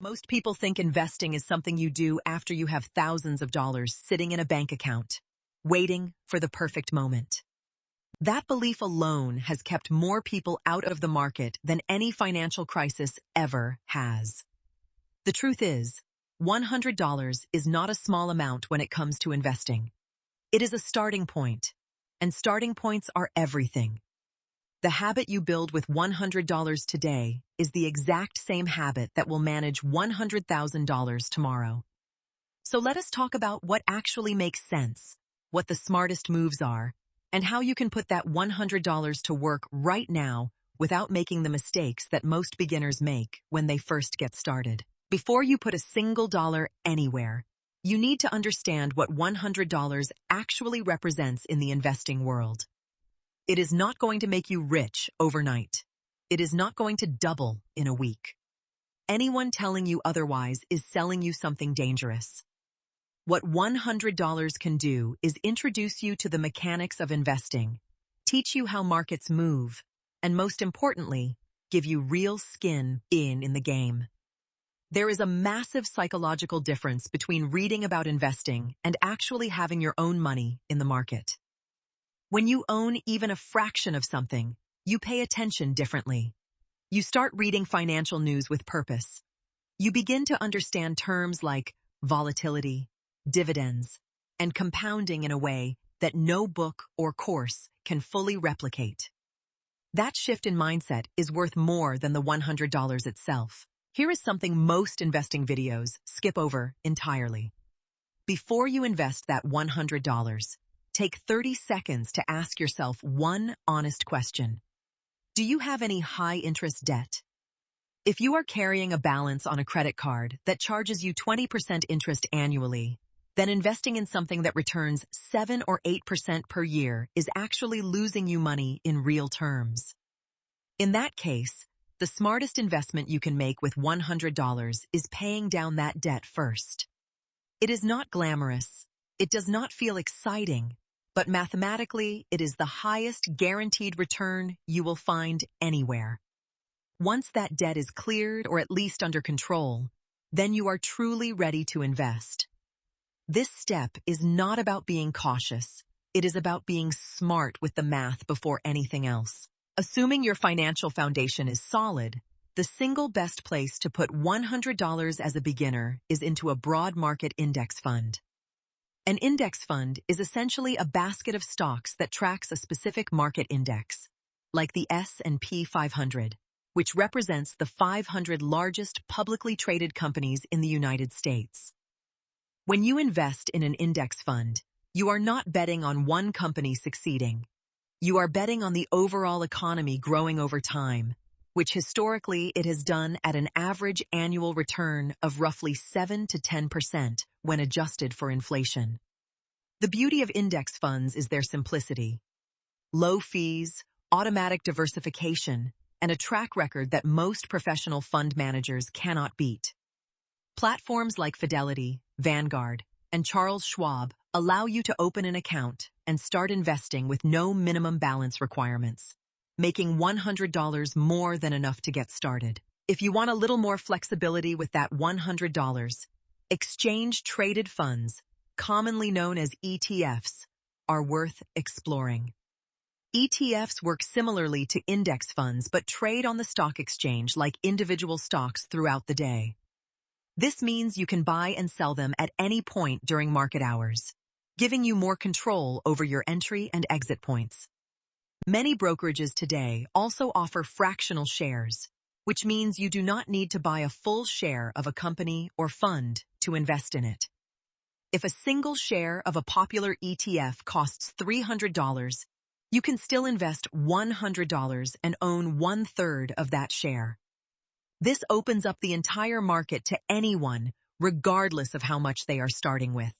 Most people think investing is something you do after you have thousands of dollars sitting in a bank account, waiting for the perfect moment. That belief alone has kept more people out of the market than any financial crisis ever has. The truth is, $100 is not a small amount when it comes to investing. It is a starting point, and starting points are everything. The habit you build with $100 today is the exact same habit that will manage $100,000 tomorrow. So let us talk about what actually makes sense, what the smartest moves are, and how you can put that $100 to work right now without making the mistakes that most beginners make when they first get started. Before you put a single dollar anywhere, you need to understand what $100 actually represents in the investing world. It is not going to make you rich overnight. It is not going to double in a week. Anyone telling you otherwise is selling you something dangerous. What $100 can do is introduce you to the mechanics of investing, teach you how markets move, and most importantly, give you real skin in the game. There is a massive psychological difference between reading about investing and actually having your own money in the market. When you own even a fraction of something, you pay attention differently. You start reading financial news with purpose. You begin to understand terms like volatility, dividends, and compounding in a way that no book or course can fully replicate. That shift in mindset is worth more than the $100 itself. Here is something most investing videos skip over entirely. Before you invest that $100, take 30 seconds to ask yourself one honest question. Do you have any high-interest debt? If you are carrying a balance on a credit card that charges you 20% interest annually, then investing in something that returns 7 or 8% per year is actually losing you money in real terms. In that case, the smartest investment you can make with $100 is paying down that debt first. It is not glamorous. It does not feel exciting. But mathematically, it is the highest guaranteed return you will find anywhere. Once that debt is cleared or at least under control, then you are truly ready to invest. This step is not about being cautious. It is about being smart with the math before anything else. Assuming your financial foundation is solid, the single best place to put $100 as a beginner is into a broad market index fund. An index fund is essentially a basket of stocks that tracks a specific market index, like the S&P 500, which represents the 500 largest publicly traded companies in the United States. When you invest in an index fund, you are not betting on one company succeeding. You are betting on the overall economy growing over time, which historically it has done at an average annual return of roughly 7 to 10% when adjusted for inflation. The beauty of index funds is their simplicity. Low fees, automatic diversification, and a track record that most professional fund managers cannot beat. Platforms like Fidelity, Vanguard, and Charles Schwab allow you to open an account and start investing with no minimum balance requirements, making $100 more than enough to get started. If you want a little more flexibility with that $100, exchange-traded funds, commonly known as ETFs, are worth exploring. ETFs work similarly to index funds but trade on the stock exchange like individual stocks throughout the day. This means you can buy and sell them at any point during market hours, giving you more control over your entry and exit points. Many brokerages today also offer fractional shares, which means you do not need to buy a full share of a company or fund to invest in it. If a single share of a popular ETF costs $300, you can still invest $100 and own 1/3 of that share. This opens up the entire market to anyone, regardless of how much they are starting with.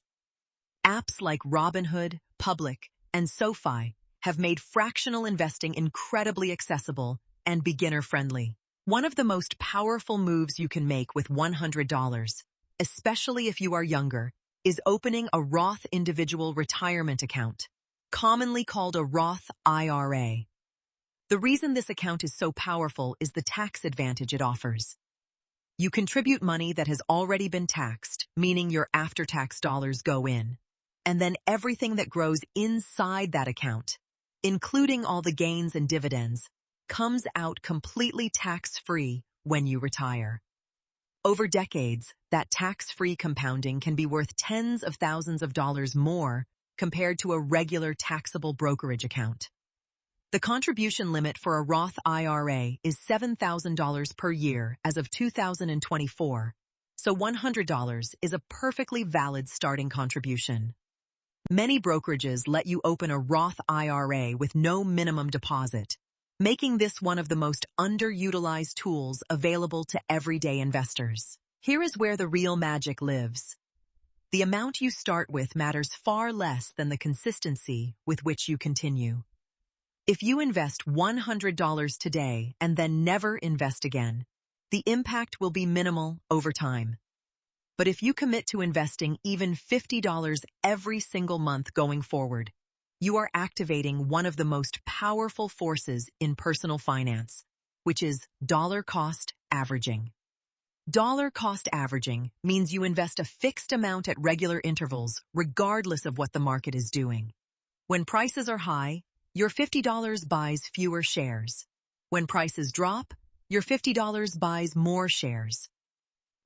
Apps like Robinhood, Public, and SoFi have made fractional investing incredibly accessible and beginner-friendly. One of the most powerful moves you can make with $100, especially if you are younger, is opening a Roth individual retirement account, commonly called a Roth IRA. The reason this account is so powerful is the tax advantage it offers. You contribute money that has already been taxed, meaning your after-tax dollars go in. And then everything that grows inside that account, including all the gains and dividends, comes out completely tax-free when you retire. Over decades, that tax-free compounding can be worth tens of thousands of dollars more compared to a regular taxable brokerage account. The contribution limit for a Roth IRA is $7,000 per year as of 2024, so $100 is a perfectly valid starting contribution. Many brokerages let you open a Roth IRA with no minimum deposit, making this one of the most underutilized tools available to everyday investors. Here is where the real magic lives. The amount you start with matters far less than the consistency with which you continue. If you invest $100 today and then never invest again, the impact will be minimal over time. But if you commit to investing even $50 every single month going forward, you are activating one of the most powerful forces in personal finance, which is dollar cost averaging. Dollar cost averaging means you invest a fixed amount at regular intervals, regardless of what the market is doing. When prices are high, your $50 buys fewer shares. When prices drop, your $50 buys more shares.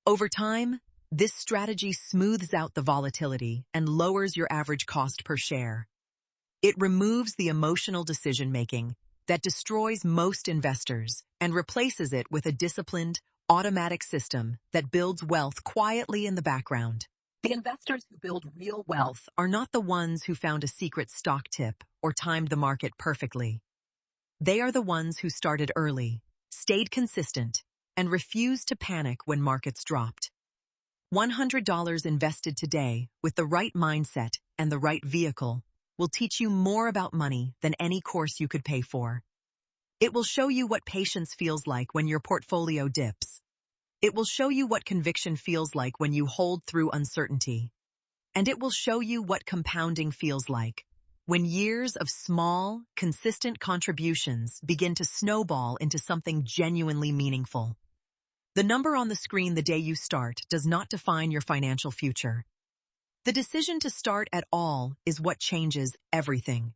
Over time, this strategy smooths out the volatility and lowers your average cost per share. It removes the emotional decision-making that destroys most investors and replaces it with a disciplined, automatic system that builds wealth quietly in the background. The investors who build real wealth are not the ones who found a secret stock tip or timed the market perfectly. They are the ones who started early, stayed consistent, and refused to panic when markets dropped. $100 invested today with the right mindset and the right vehicle will teach you more about money than any course you could pay for. It will show you what patience feels like when your portfolio dips. It will show you what conviction feels like when you hold through uncertainty. And it will show you what compounding feels like when years of small, consistent contributions begin to snowball into something genuinely meaningful. The number on the screen the day you start does not define your financial future. The decision to start at all is what changes everything.